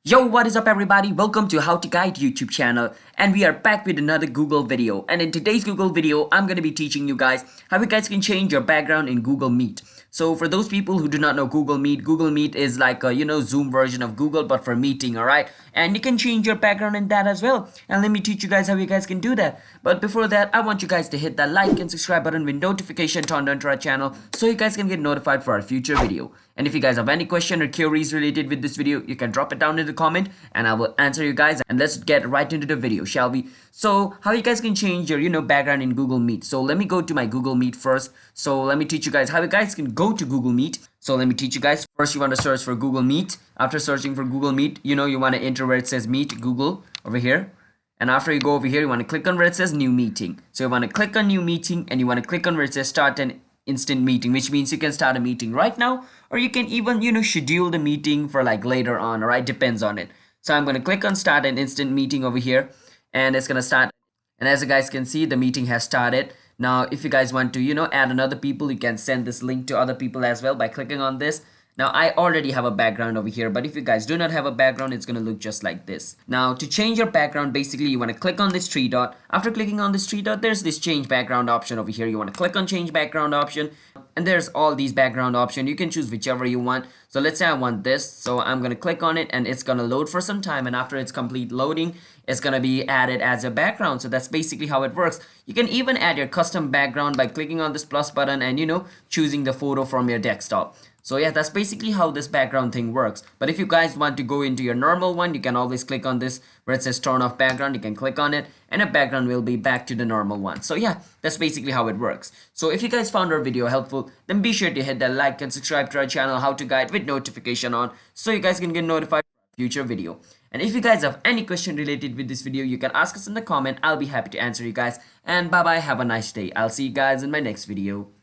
Yo, what is up everybody? Welcome to How to Guide YouTube channel, and we are back with another Google video. And in today's Google video, I'm going to be teaching you guys how you guys can change your background in Google Meet. So for those people who do not know Google Meet is like a Zoom version of Google but for meeting, all right? And you can change your background in that as well. And let me teach you guys how you guys can do that. But before that, I want you guys to hit that like and subscribe button with notification turned on to our channel so you guys can get notified for our future video. And if you guys have any question or queries related with this video, you can drop it down in the comment and I will answer you guys. And let's get right into the video, shall we? So how you guys can change your background in Google Meet. So let me go to my Google Meet first. So let me teach you guys how you guys can go to Google Meet. So let me teach you guys. First, you want to search for Google Meet. After searching for Google Meet, you want to enter where it says Meet Google over here. And after you go over here, you want to click on where it says New Meeting. So you want to click on New Meeting and you want to click on where it says Start an Instant Meeting, which means you can start a meeting right now, or you can even schedule the meeting for like later on. All right, depends on it. So I'm going to click on Start an Instant Meeting over here, and it's going to start. And as you guys can see, the meeting has started. Now if you guys want to add another people, you can send this link to other people as well by clicking on this. Now I already have a background over here, but if you guys do not have a background, it's gonna look just like this. Now to change your background, basically you want to click on this three dot. After clicking on this three dot, there's this change background option over here. You want to click on change background option, and there's all these background options. You can choose whichever you want. So let's say I want this, so I'm gonna click on it and it's gonna load for some time, and after it's complete loading, it's gonna be added as a background. So that's basically how it works. You can even add your custom background by clicking on this plus button and choosing the photo from your desktop. So yeah, that's basically how this background thing works. But if you guys want to go into your normal one, you can always click on this where it says turn off background. You can click on it and a background will be back to the normal one. So yeah, that's basically how it works. So if you guys found our video helpful, then be sure to hit that like and subscribe to our channel How to Guide with notification on so you guys can get notified for future video. And if you guys have any question related with this video, you can ask us in the comment. I'll be happy to answer you guys. And bye bye, have a nice day. I'll see you guys in my next video.